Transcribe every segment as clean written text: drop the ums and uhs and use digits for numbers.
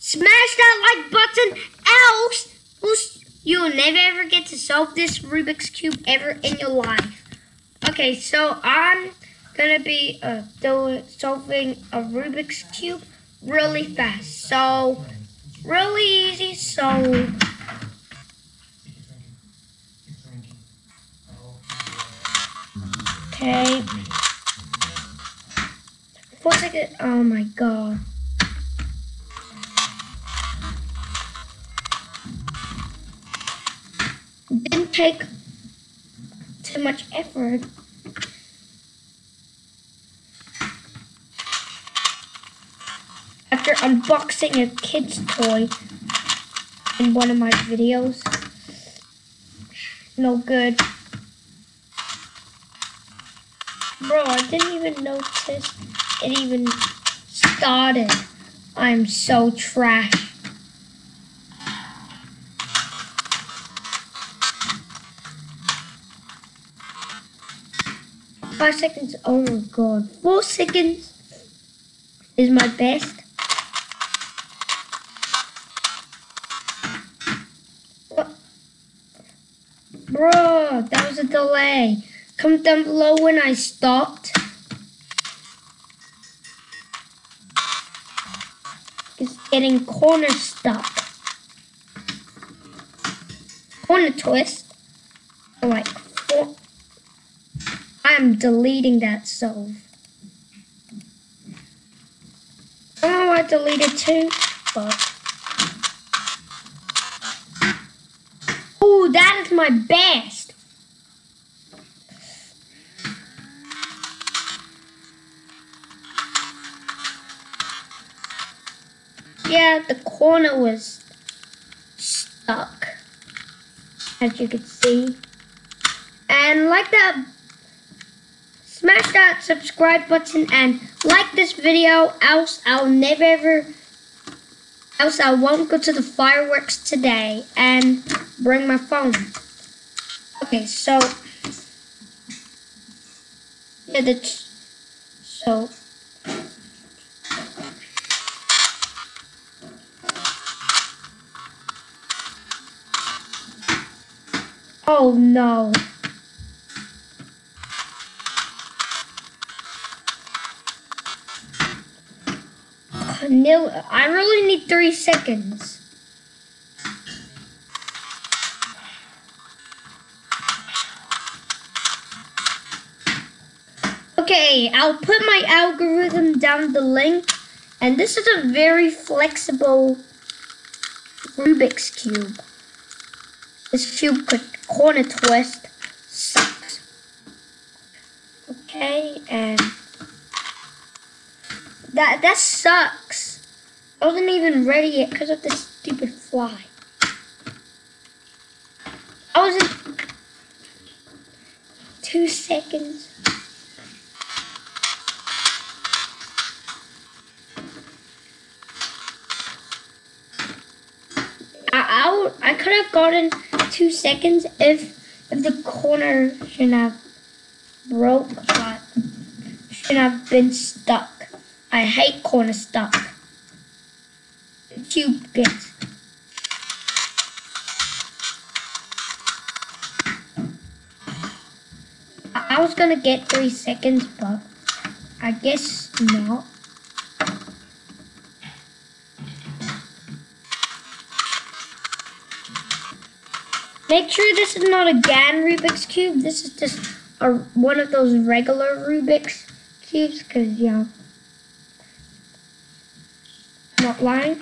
smash that like button, else you'll never ever get to solve this Rubik's Cube ever in your life. Okay, so I'm gonna be solving a Rubik's Cube really fast. So, really easy, so... Okay. 4 seconds. Oh my god. Didn't take too much effort. After unboxing a kid's toy in one of my videos. No good. Bro, I didn't even notice it even started. I'm so trash. Five seconds, oh my god. 4 seconds is my best. What? Bro, that was a delay. Comment down below when I stopped. It's getting corner stuck. Corner twist. Like 4. I'm deleting that solve. Oh, I deleted 2, but... Oh, that is my best. Yeah, the corner was stuck, as you can see. And like that, smash that subscribe button and like this video, else I won't go to the fireworks today and bring my phone. Okay, so yeah, so. Oh no. I really need 3 seconds. Okay, I'll put my algorithm down the link. And this is a very flexible Rubik's Cube. This cube could corner twist. Sucks. Okay, and that sucks. I wasn't even ready yet because of this stupid fly. I was in 2 seconds. I could have gotten 2 seconds if the corner shouldn't have broke, but shouldn't have been stuck. I hate corner stuck. The cube gets. I was gonna get 3 seconds, but I guess not. Make sure this is not a GAN Rubik's Cube. This is just one of those regular Rubik's Cubes, because, you know, I'm not lying.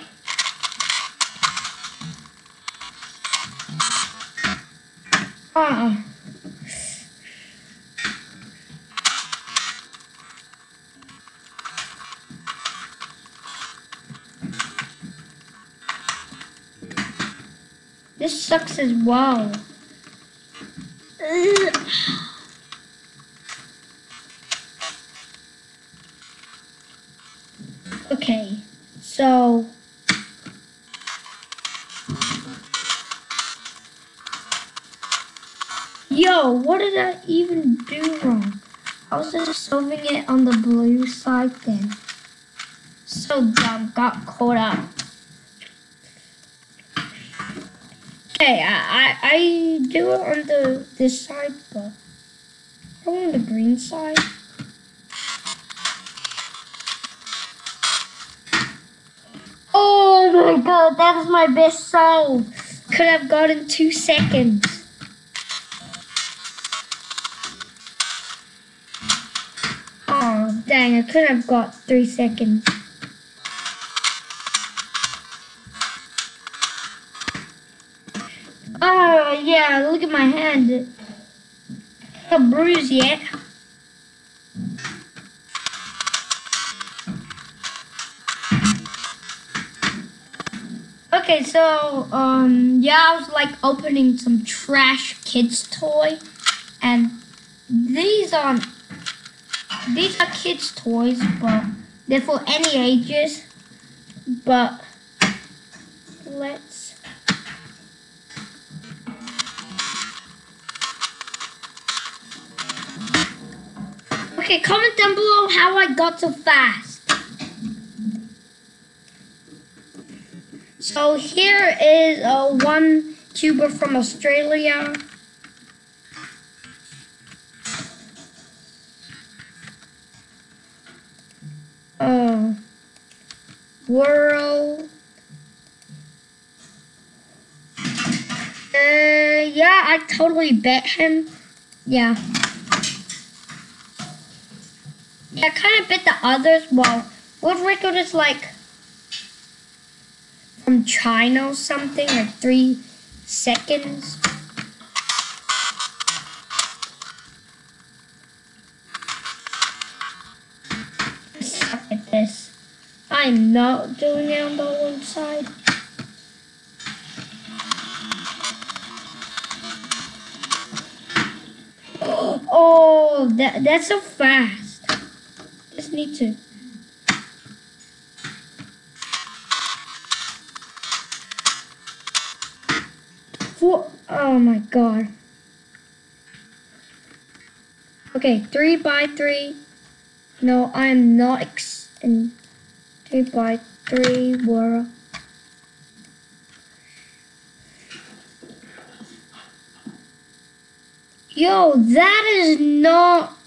Ah. This sucks as well. Ugh. Okay, so yo, what did I even do wrong? I was just solving it on the blue side then. So dumb, got caught up. Hey, I do it on this side, but I want the green side. Oh my god, that is my best solve. Could have gotten 2 seconds. Oh dang, I could have got 3 seconds. Oh yeah, look at my hand. It's not bruised yet. Okay, so yeah, I was like opening some trash kids toy, and these are kids toys, but they're for any ages. But let's. Okay, comment down below how I got so fast. So here is one tuber from Australia. World. Yeah, I totally bet him. Yeah. Yeah, I kind of bet the others. Well, world record is like from China or something, like 3 seconds. I suck at this. I'm not doing it on the one side. Oh, that's so fast. Just need to. Oh my god. Okay, 3 by 3. No, I'm not in 3 by 3 world. Yo, that is not.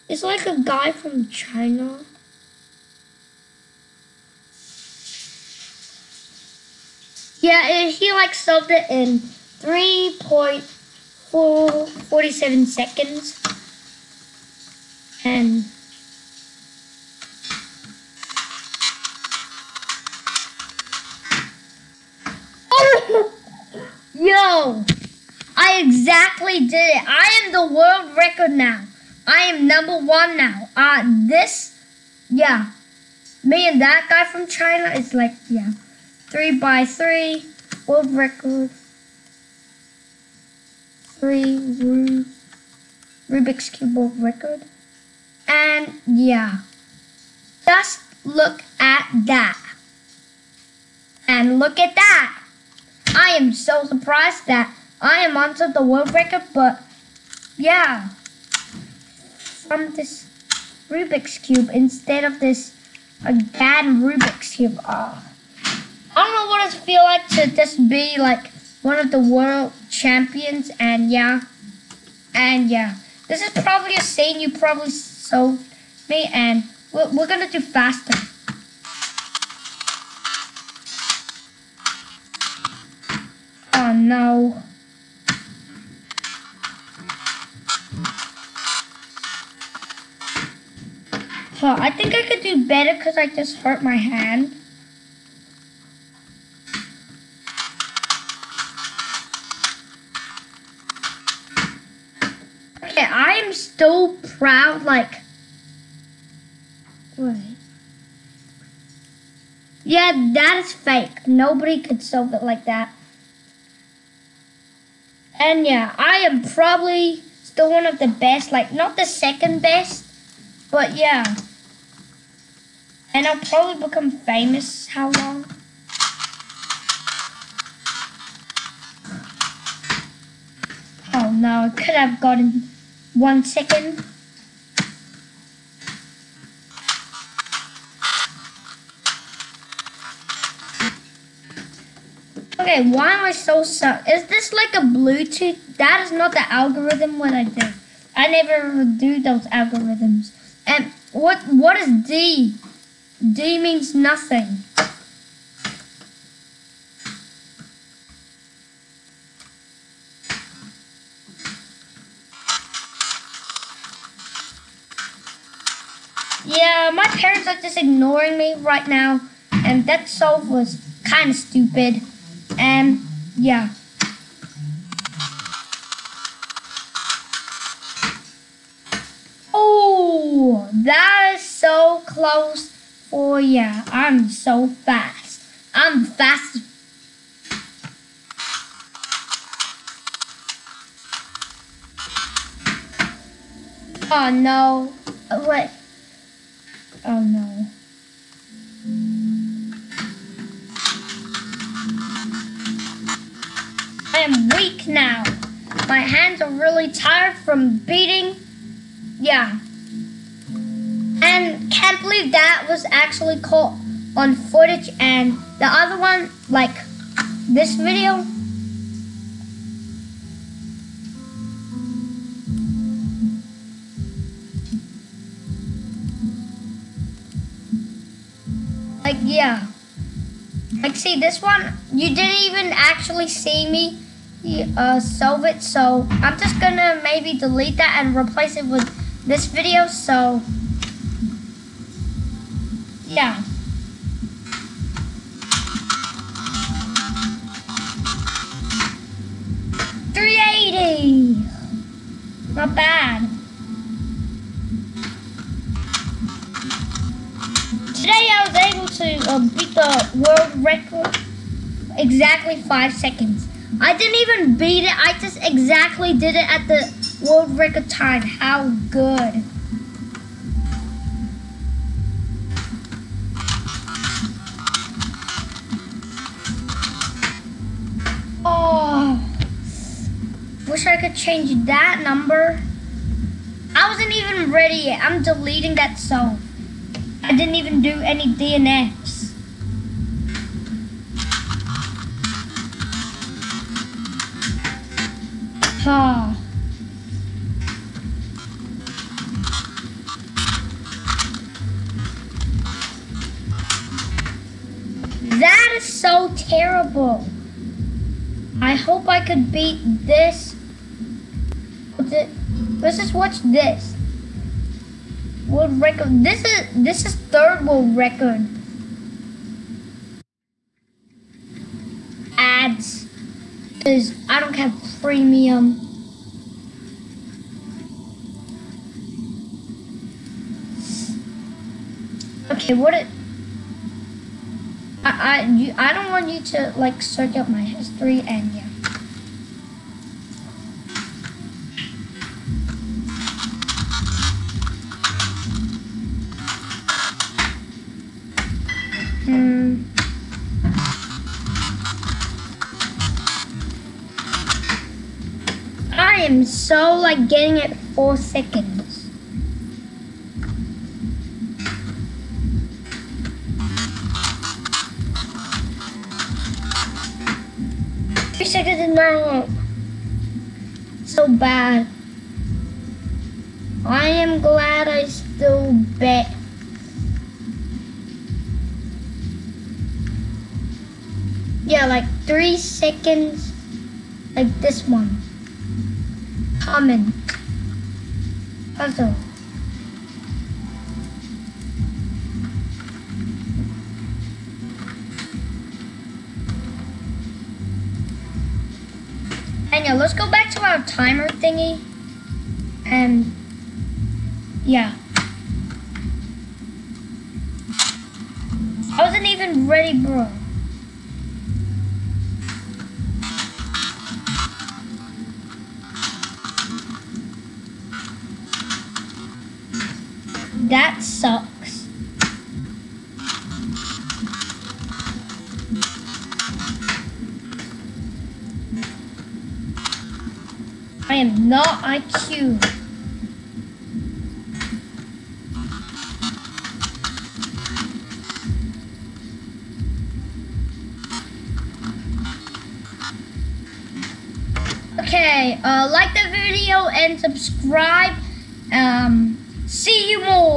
It's like a guy from China. Yeah, he like solved it in 3.47 seconds. And oh, yo, I exactly did it. I am the world record now. I am #1 now. Me and that guy from China is like, yeah, 3 by 3 world record. 3 Rubik's Cube world record. And yeah, just look at that. And look at that. I am so surprised that I am onto the world record, but yeah, from this Rubik's Cube instead of this again Rubik's Cube. I don't know what it feels like to just be like one of the world champions, and yeah. This is probably a scene you probably saw me, and we're gonna do faster. Oh no. Huh, I think I could do better because I just hurt my hand. Okay, I am so proud, like... Wait. Yeah, that is fake. Nobody could solve it like that. And yeah, I am probably still one of the best, like not the second best, but yeah. And I'll probably become famous. How long? Oh no, I could have gotten 1 second. Okay, why am I so stuck? Is this like a Bluetooth? That is not the algorithm what I do. I never do those algorithms. And what is D? D means nothing. Yeah, my parents are just ignoring me right now, and that solve was kind of stupid. And yeah. Oh, that is so close. Oh yeah, I'm so fast. I'm fast. Oh no. Wait. Oh no. I am weak now. My hands are really tired from beating. Yeah. And can't believe that was actually caught on footage, and the other one, like this video. Like, yeah. Like, see, this one, you didn't even actually see me solve it, so I'm just gonna maybe delete that and replace it with this video, so, yeah. $380. Not bad. Today I was able to beat the world record exactly 5 seconds. I didn't even beat it, I just exactly did it at the world record time. How good. Oh, wish I could change that number. I wasn't even ready yet. I'm deleting that solve. I didn't even do any DNFs. Oh. That is so terrible. I hope I could beat this. Let's just watch this. World record. This is third world record. Ads. Because I don't have premium. Okay, what it I don't want you to like search up my history, and yeah. I am so like getting it 4 seconds. Seconds in my head. So bad. I am glad I still bet. Yeah, like 3 seconds. Like this one. Comment. Also. And yeah, let's go back to our timer thingy. And yeah. I wasn't even ready, bro. That sucks. I am not IQ. Okay, like the video and subscribe. See you more.